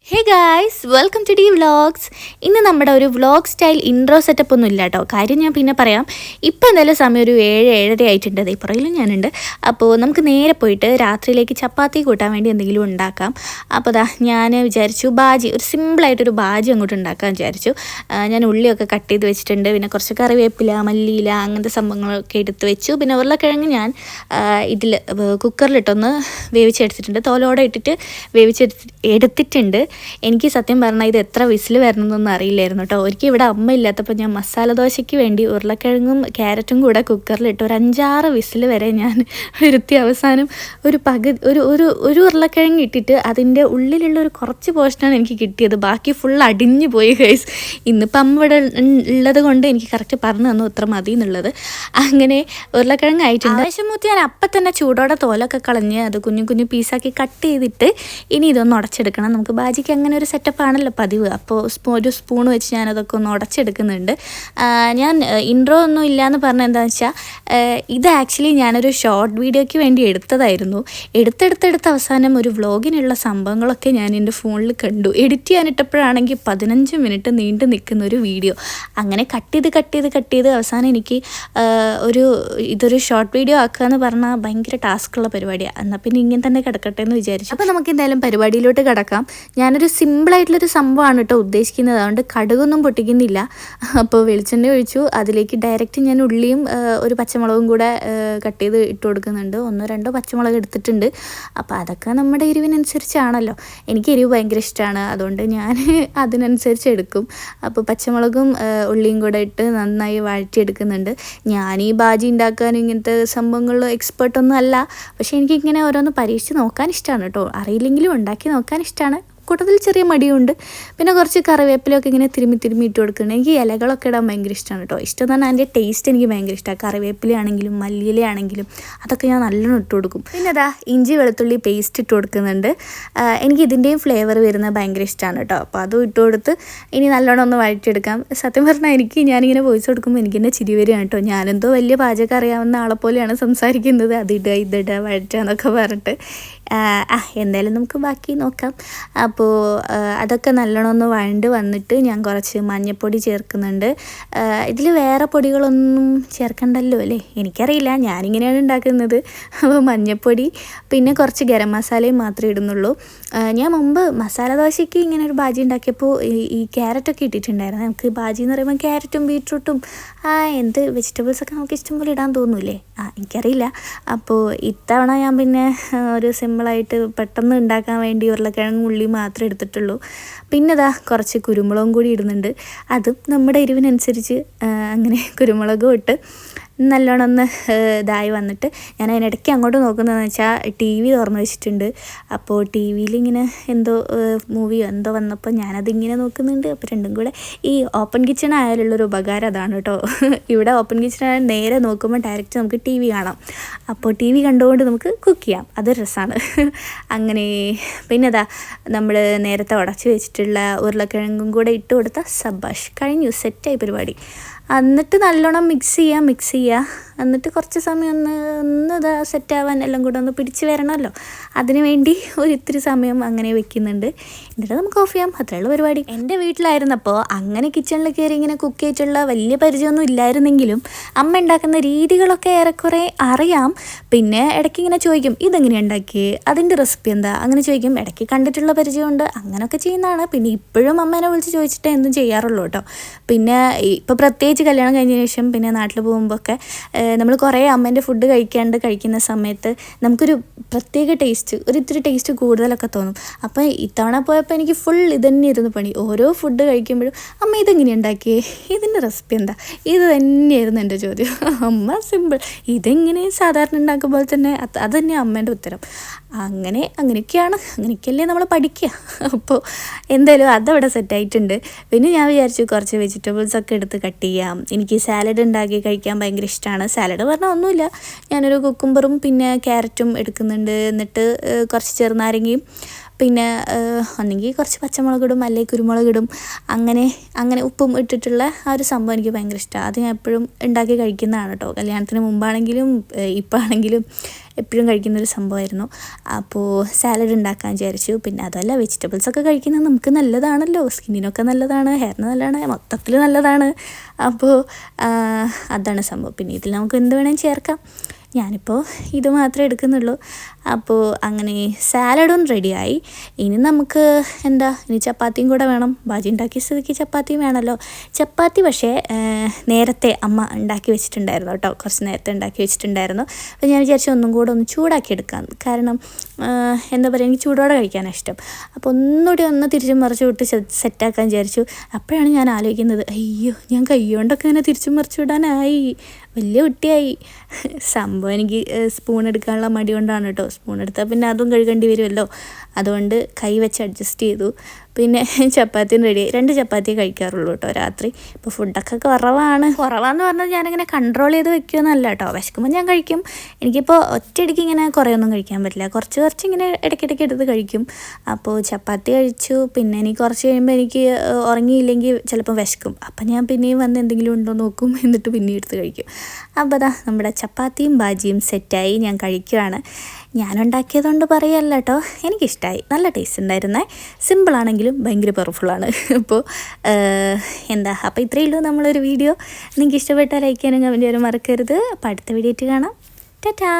Hey guys, welcome to the vlogs. ഇന്ന് നമ്മുടെ ഒരു വ്ളോഗ് സ്റ്റൈൽ ഇൻട്രോ സെറ്റപ്പ് ഒന്നും ഇല്ല കേട്ടോ. കാര്യം ഞാൻ പിന്നെ പറയാം. ഇപ്പോൾ എന്തായാലും സമയം ഒരു 7-7:30 ആയിട്ടുണ്ട്. അതേ പുറകിലും ഞാനുണ്ട്. അപ്പോൾ നമുക്ക് നേരെ പോയിട്ട് രാത്രിയിലേക്ക് ചപ്പാത്തി കൂട്ടാൻ വേണ്ടി എന്തെങ്കിലും ഉണ്ടാക്കാം. അപ്പോൾ ഞാൻ വിചാരിച്ചു ഒരു സിമ്പിളായിട്ടൊരു ബാജി അങ്ങോട്ട് ഉണ്ടാക്കാൻ വിചാരിച്ചു. ഞാൻ ഉള്ളിയൊക്കെ കട്ട് ചെയ്ത് വെച്ചിട്ടുണ്ട്. പിന്നെ കുറച്ച് കറിവേപ്പില, മല്ലിയില, അങ്ങനത്തെ സംഭവങ്ങളൊക്കെ എടുത്ത് വെച്ചു. പിന്നെ ഉരുളക്കിഴങ്ങ് ഞാൻ കുക്കറിലിട്ടൊന്ന് വേവിച്ചെടുത്തിട്ടുണ്ട്. തോലോടെ ഇട്ടിട്ട് എടുത്തിട്ടുണ്ട്. എനിക്ക് സത്യം പറഞ്ഞാൽ ഇത് എത്ര വിസിൽ വരണമെന്നൊന്നും അറിയില്ലായിരുന്നു കേട്ടോ. ഒരിക്കലും ഇവിടെ അമ്മ ഇല്ലാത്തപ്പോൾ ഞാൻ മസാല ദോശയ്ക്ക് വേണ്ടി ഉരുളക്കിഴങ്ങും ക്യാരറ്റും കൂടെ കുക്കറിലിട്ട് ഒരു 5-6 വിസിൽ വരെ ഞാൻ വരുത്തി. അവസാനം ഒരു ഉരുളക്കിഴങ്ങ് ഇട്ടിട്ട് അതിൻ്റെ ഉള്ളിലുള്ള ഒരു കുറച്ച് പോർഷനാണ് എനിക്ക് കിട്ടിയത്. ബാക്കി ഫുൾ അടിഞ്ഞു പോയി ഗൈസ്. ഇന്നിപ്പം അമ്മ ഇവിടെ ഉള്ളത് കൊണ്ട് എനിക്ക് കറക്റ്റ് പറഞ്ഞു തന്നു ഇത്ര മതി എന്നുള്ളത്. അങ്ങനെ ഉരുളക്കിഴങ്ങ് ആയിട്ടുണ്ട്. ആവശ്യമൂത്ത് ഞാൻ അപ്പം തന്നെ ചൂടോടെ തോലൊക്കെ കളഞ്ഞ് അത് കുഞ്ഞു കുഞ്ഞു പീസാക്കി കട്ട് ചെയ്തിട്ട് ഇനി ഇതൊന്ന് ഉടച്ചെടുക്കണം. നമുക്ക് ബാജിക്ക് അങ്ങനെ ഒരു സെറ്റപ്പാണല്ലോ പതിവ്. അപ്പോൾ ഒരു സ്പൂൺ വെച്ച് ഞാനതൊക്കെ ഒന്ന് ഉടച്ചെടുക്കുന്നുണ്ട്. ഞാൻ ഇൻട്രോ ഒന്നും ഇല്ലയെന്ന് പറഞ്ഞാൽ എന്താണെന്ന് വെച്ചാൽ ഇത് ആക്ച്വലി ഞാനൊരു ഷോർട്ട് വീഡിയോയ്ക്ക് വേണ്ടി എടുത്തതായിരുന്നു. എടുത്തെടുത്ത് അവസാനം ഒരു വ്ളോഗിനുള്ള സംഭവങ്ങളൊക്കെ ഞാൻ എൻ്റെ ഫോണിൽ കണ്ടു. എഡിറ്റ് ചെയ്യാനിട്ടപ്പോഴാണെങ്കിൽ 15 മിനിറ്റ് നീണ്ടു നിൽക്കുന്ന ഒരു വീഡിയോ. അങ്ങനെ കട്ട് ചെയ്ത് അവസാനം എനിക്ക് ഇതൊരു ഷോർട്ട് വീഡിയോ ആക്കുക എന്ന് പറഞ്ഞാൽ ഭയങ്കര ടാസ്ക്കുള്ള പരിപാടിയാണ്. എന്നാൽ പിന്നെ ഇങ്ങനെ തന്നെ കിടക്കട്ടെ എന്ന് വിചാരിച്ചു. അപ്പോൾ നമുക്ക് എന്തായാലും പരിപാടിയിലോട്ട് കിടക്കാം. ഞാനൊരു സിമ്പിളായിട്ടുള്ളൊരു സംഭവമാണ് കേട്ടോ ഉദ്ദേശിക്കുന്നത്. അതുകൊണ്ട് കടുകൊന്നും പൊട്ടിക്കുന്നില്ല. അപ്പോൾ വെളിച്ചെണ്ണ ഒഴിച്ചു. അതിലേക്ക് ഡയറക്റ്റ് ഞാൻ ഉള്ളിയും ഒരു പച്ചമുളകും കൂടെ കട്ട് ചെയ്ത് ഇട്ട് കൊടുക്കുന്നുണ്ട്. 1-2 പച്ചമുളക് എടുത്തിട്ടുണ്ട്. അപ്പോൾ അതൊക്കെ നമ്മുടെ എരിവിനനുസരിച്ചാണല്ലോ. എനിക്ക് എരിവ് ഭയങ്കര ഇഷ്ടമാണ്, അതുകൊണ്ട് ഞാൻ അതിനനുസരിച്ച് എടുക്കും. അപ്പോൾ പച്ചമുളകും ഉള്ളിയും കൂടെ ഇട്ട് നന്നായി വഴറ്റിയെടുക്കുന്നുണ്ട്. ഞാൻ ഈ ബാജി ഉണ്ടാക്കാനും ഇങ്ങനത്തെ സംഭവങ്ങളിൽ എക്സ്പേർട്ടൊന്നും അല്ല. പക്ഷേ എനിക്കിങ്ങനെ ഓരോന്ന് പരീക്ഷിച്ച് നോക്കാൻ ഇഷ്ടമാണ് കേട്ടോ. അറിയില്ലെങ്കിലും ഉണ്ടാക്കി നോക്കാൻ ഇഷ്ടമാണ്. കൂട്ടത്തിൽ ചെറിയ മടിയുണ്ട്. പിന്നെ കുറച്ച് കറിവേപ്പിലൊക്കെ ഇങ്ങനെ തിരുമ്മി ഇട്ട് കൊടുക്കുന്നുണ്ട്. എനിക്ക് ഇലകളൊക്കെ ഇടാൻ ഭയങ്കര ഇഷ്ടമാണ് കേട്ടോ. ഇഷ്ടം എന്ന് പറഞ്ഞാൽ അതിൻ്റെ ടേസ്റ്റ് എനിക്ക് ഭയങ്കര ഇഷ്ടമാണ്. കറിവേപ്പിലയാണെങ്കിലും മല്ലിയിലയാണെങ്കിലും അതൊക്കെ ഞാൻ നല്ലോണം ഇട്ട് കൊടുക്കും. പിന്നെ ഇഞ്ചി വെളുത്തുള്ളി പേസ്റ്റ് ഇട്ട് കൊടുക്കുന്നുണ്ട്. എനിക്ക് ഇതിൻ്റെയും ഫ്ലേവർ വരുന്നത് ഭയങ്കര ഇഷ്ടമാണ് കേട്ടോ. അപ്പോൾ അതും ഇട്ട് കൊടുത്ത് ഇനി നല്ലോണം ഒന്ന് വഴറ്റിയെടുക്കാം. സത്യം പറഞ്ഞാൽ ഞാനിങ്ങനെ വോയിസ് കൊടുക്കുമ്പോൾ എനിക്ക് തന്നെ ചിരി വരികയാണ് കേട്ടോ. ഞാനെന്തോ വലിയ പാചകം അറിയാവുന്ന ആളെ പോലെയാണ് സംസാരിക്കുന്നത്. ഇതിടുക വഴറ്റുക എന്നൊക്കെ പറഞ്ഞിട്ട്. എന്തായാലും നമുക്ക് ബാക്കി നോക്കാം. അപ്പോൾ അതൊക്കെ നല്ലോണം ഒന്ന് വഴണ്ട് വന്നിട്ട് ഞാൻ കുറച്ച് മഞ്ഞൾപ്പൊടി ചേർക്കുന്നുണ്ട്. ഇതിൽ വേറെ പൊടികളൊന്നും ചേർക്കണ്ടല്ലോ അല്ലേ? എനിക്കറിയില്ല, ഞാനിങ്ങനെയാണ് ഉണ്ടാക്കുന്നത്. അപ്പോൾ മഞ്ഞൾപ്പൊടി പിന്നെ കുറച്ച് ഗരം മസാലയും മാത്രമേ ഇടുന്നുള്ളൂ. ഞാൻ മുമ്പ് മസാല ദോശയ്ക്ക് ഇങ്ങനെ ഒരു ബാജി ഉണ്ടാക്കിയപ്പോൾ ഈ ക്യാരറ്റൊക്കെ ഇട്ടിട്ടുണ്ടായിരുന്നു. നമുക്ക് ബാജി എന്ന് പറയുമ്പോൾ ക്യാരറ്റും ബീട്രൂട്ടും എന്ത് വെജിറ്റബിൾസൊക്കെ നമുക്ക് ഇഷ്ടംപോലെ ഇടാൻ തോന്നൂലേ? എനിക്കറിയില്ല. അപ്പോൾ ഇത്തവണ ഞാൻ പിന്നെ ഒരു സിമ്പിളായിട്ട് പെട്ടെന്ന് ഉണ്ടാക്കാൻ വേണ്ടി ഉരുളക്കിഴങ്ങ് ഉള്ളി മാത്രമേ എടുത്തിട്ടുള്ളൂ. പിന്നെ കുറച്ച് കുരുമുളകും കൂടി ഇടുന്നുണ്ട്. അതും നമ്മുടെ എരിവിനനുസരിച്ച് അങ്ങനെ കുരുമുളകും ഇട്ട് നല്ലോണം ഒന്ന് ഇതായി വന്നിട്ട് ഞാൻ അതിനിടയ്ക്ക് അങ്ങോട്ട് നോക്കുന്നതെന്ന് വെച്ചാൽ TV തുറന്ന് വെച്ചിട്ടുണ്ട്. അപ്പോൾ TV ഇങ്ങനെ എന്തോ മൂവിയോ എന്തോ വന്നപ്പോൾ ഞാനതിങ്ങനെ നോക്കുന്നുണ്ട്. അപ്പോൾ രണ്ടും കൂടെ ഈ ഓപ്പൺ കിച്ചൺ ആയാലുള്ളൊരു ഉപകാരം അതാണ് കേട്ടോ. ഇവിടെ ഓപ്പൺ കിച്ചൺ ആയാലും നേരെ നോക്കുമ്പോൾ ഡയറക്റ്റ് നമുക്ക് TV കാണാം. അപ്പോൾ TV കണ്ടുകൊണ്ട് നമുക്ക് കുക്ക് ചെയ്യാം. അതൊരു രസമാണ്. അങ്ങനെ പിന്നെ നമ്മൾ നേരത്തെ ഉടച്ച് വെച്ചിട്ടുള്ള ഉരുളക്കിഴങ്ങും കൂടെ ഇട്ട് കൊടുത്താൽ സബാഷ്, കഴിഞ്ഞു, സെറ്റായി പരിപാടി. എന്നിട്ട് നല്ലോണം മിക്സ് ചെയ്യുക. എന്നിട്ട് കുറച്ച് സമയം ഒന്ന് സെറ്റാവാൻ എല്ലാം കൂടെ ഒന്ന് പിടിച്ച് വരണമല്ലോ. അതിന് വേണ്ടി ഇത്തിരി സമയം അങ്ങനെ വെക്കുന്നുണ്ട്. എന്നിട്ട് നമുക്ക് ഓഫ് ചെയ്യാം. അത്രയുള്ള പരിപാടി. എൻ്റെ വീട്ടിലായിരുന്നപ്പോൾ അങ്ങനെ കിച്ചണിൽ കയറി ഇങ്ങനെ കുക്ക് ചെയ്തിട്ടുള്ള വലിയ പരിചയമൊന്നും ഇല്ലായിരുന്നെങ്കിലും അമ്മ ഉണ്ടാക്കുന്ന രീതികളൊക്കെ ഏറെക്കുറെ അറിയാം. പിന്നെ ഇടയ്ക്ക് ഇങ്ങനെ ചോദിക്കും, ഇതെങ്ങനെയാണ് ഉണ്ടാക്കിയേ, അതിൻ്റെ റെസിപ്പി എന്താ, അങ്ങനെ ചോദിക്കും. ഇടയ്ക്ക് കണ്ടിട്ടുള്ള പരിചയമുണ്ട്, അങ്ങനെയൊക്കെ ചെയ്യുന്നതാണ്. പിന്നെ ഇപ്പോഴും അമ്മേനെ വിളിച്ച് ചോദിച്ചിട്ട് എന്തും ചെയ്യാറുള്ളൂ കേട്ടോ. പിന്നെ ഇപ്പോൾ പ്രത്യേകിച്ച് കല്യാണം കഴിഞ്ഞതിന് ശേഷം പിന്നെ നാട്ടിൽ പോകുമ്പോഴൊക്കെ നമ്മൾ കുറേ അമ്മേൻ്റെ ഫുഡ് കഴിക്കുന്ന സമയത്ത് നമുക്കൊരു പ്രത്യേക ടേസ്റ്റ്, ഇത്തിരി ടേസ്റ്റ് കൂടുതലൊക്കെ തോന്നും. അപ്പോൾ ഇത്തവണ പോയപ്പോൾ എനിക്ക് ഫുൾ ഇതന്നെ ഇരുന്ന് പണി. ഓരോ ഫുഡ് കഴിക്കുമ്പോഴും അമ്മ ഇതെങ്ങനെയാണ് ഉണ്ടാക്കിയേ, ഇതിൻ്റെ റെസിപ്പി എന്താ, ഇത് തന്നെയായിരുന്നു എൻ്റെ ചോദ്യം. അമ്മ സിമ്പിൾ, ഇതെങ്ങനെ സാധാരണ ഉണ്ടാക്കുമ്പോൾ തന്നെ അത് തന്നെ അമ്മേൻ്റെ ഉത്തരം. അങ്ങനെയൊക്കെയല്ലേ നമ്മൾ പഠിക്കുക. അപ്പോൾ എന്തായാലും അതവിടെ സെറ്റായിട്ടുണ്ട്. പിന്നെ ഞാൻ വിചാരിച്ചു കുറച്ച് വെജിറ്റബിൾസൊക്കെ എടുത്ത് കട്ട് ചെയ്യാം. എനിക്ക് സാലഡ് ഉണ്ടാക്കി കഴിക്കാൻ ഭയങ്കര ഇഷ്ടമാണ്. സാലഡ് പറഞ്ഞാൽ ഒന്നുമില്ല, ഞാനൊരു കുക്കുംബറും പിന്നെ ക്യാരറ്റും എടുക്കുന്നുണ്ട്. എന്നിട്ട് കുറച്ച് ചെറുനാരങ്ങയും പിന്നെ ഒന്നെങ്കിൽ കുറച്ച് പച്ചമുളകിടും അല്ലെങ്കിൽ കുരുമുളകിടും, അങ്ങനെ ഉപ്പും ഇട്ടിട്ടുള്ള ആ ഒരു സംഭവം എനിക്ക് ഭയങ്കര ഇഷ്ടമാണ്. അത് ഞാൻ എപ്പോഴും ഉണ്ടാക്കി കഴിക്കുന്നതാണ് കേട്ടോ. കല്യാണത്തിന് മുമ്പാണെങ്കിലും ഇപ്പം ആണെങ്കിലും എപ്പോഴും കഴിക്കുന്നൊരു സംഭവമായിരുന്നു. അപ്പോൾ സാലഡ് ഉണ്ടാക്കാൻ വിചാരിച്ചു. പിന്നെ അതല്ല, വെജിറ്റബിൾസൊക്കെ കഴിക്കുന്നത് നമുക്ക് നല്ലതാണല്ലോ, സ്കിന്നിനൊക്കെ നല്ലതാണ്, ഹെയറിന് നല്ലതാണ്, മൊത്തത്തിൽ നല്ലതാണ്. അപ്പോൾ അതാണ് സംഭവം. പിന്നെ ഇതിൽ നമുക്ക് എന്ത് വേണമെങ്കിലും ചേർക്കാം. ഞാനിപ്പോൾ ഇത് മാത്രമേ എടുക്കുന്നുള്ളൂ. അപ്പോൾ അങ്ങനെ സാലഡും റെഡിയായി. ഇനി നമുക്ക് ഇനി ചപ്പാത്തിയും കൂടെ വേണം. ബാജി ഉണ്ടാക്കിയ സ്ഥിതിക്ക് ചപ്പാത്തിയും വേണമല്ലോ. ചപ്പാത്തി പക്ഷേ നേരത്തെ അമ്മ ഉണ്ടാക്കി വെച്ചിട്ടുണ്ടായിരുന്നു കേട്ടോ, കുറച്ച് നേരത്തെ ഉണ്ടാക്കി വെച്ചിട്ടുണ്ടായിരുന്നു. അപ്പോൾ ഞാൻ വിചാരിച്ചു ഒന്നും കൂടെ ഒന്ന് ചൂടാക്കി എടുക്കാം. കാരണം എനിക്ക് ചൂടോടെ കഴിക്കാനാണ് ഇഷ്ടം. അപ്പോൾ ഒന്നുകൂടി ഒന്ന് തിരിച്ചും മറിച്ചു വിട്ട് സെറ്റാക്കാൻ വിചാരിച്ചു. അപ്പോഴാണ് ഞാൻ ആലോചിക്കുന്നത്, അയ്യോ ഞാൻ കൈകൊണ്ടൊക്കെ ഇങ്ങനെ തിരിച്ചും മറിച്ചു വിടാനായി, വലിയ കുട്ടിയായി. സംഭവം എനിക്ക് സ്പൂൺ എടുക്കാനുള്ള മടി കൊണ്ടാണ് കേട്ടോ. സ്പൂൺ എടുത്താൽ പിന്നെ അതും കഴുകേണ്ടി വരുമല്ലോ. അതുകൊണ്ട് കൈ വെച്ച് അഡ്ജസ്റ്റ് ചെയ്തു. പിന്നെ ചപ്പാത്തിയും റെഡിയായി. 2 ചപ്പാത്തിയേ കഴിക്കാറുള്ളൂ കേട്ടോ രാത്രി. ഇപ്പോൾ ഫുഡൊക്കെ കുറവാന്ന് പറഞ്ഞാൽ ഞാനിങ്ങനെ കൺട്രോൾ ചെയ്ത് വെക്കുമെന്നല്ല കേട്ടോ. വിശക്കുമ്പോൾ ഞാൻ കഴിക്കും. എനിക്കിപ്പോൾ ഒറ്റയടിക്ക് ഇങ്ങനെ കുറേയൊന്നും കഴിക്കാൻ പറ്റില്ല. കുറച്ച് ഇങ്ങനെ ഇടയ്ക്കിടയ്ക്ക് എടുത്ത് കഴിക്കും. അപ്പോൾ ചപ്പാത്തി കഴിച്ചു. പിന്നെ എനിക്ക് കുറച്ച് കഴിയുമ്പോൾ എനിക്ക് ഉറങ്ങിയില്ലെങ്കിൽ ചിലപ്പോൾ വിശക്കും. അപ്പം ഞാൻ പിന്നെയും വന്ന് എന്തെങ്കിലും ഉണ്ടോ നോക്കും, എന്നിട്ട് പിന്നെയും എടുത്ത് കഴിക്കും. അപ്പോൾ അതാ നമ്മുടെ ചപ്പാത്തിയും ബാജിയും സെറ്റായി. ഞാൻ കഴിക്കുകയാണ്. ഞാനുണ്ടാക്കിയതുകൊണ്ട് പറയല്ല കേട്ടോ, എനിക്കിഷ്ടമായി. നല്ല ടേസ്റ്റ് ഉണ്ടായിരുന്നേ. സിമ്പിളാണെങ്കിലും ഭയങ്കര പവർഫുള്ളാണ്. അപ്പോൾ അപ്പോൾ ഇത്രയേ ഉള്ളൂ നമ്മളൊരു വീഡിയോ. നിങ്ങൾക്ക് ഇഷ്ടപ്പെട്ടാൽ ലൈക്ക് ചെയ്യാനും കമൻറ്റ് ചെയ്യാനും മറക്കരുത്. അപ്പോൾ അടുത്ത വീഡിയോ ആയിട്ട് കാണാം. ടാറ്റാ.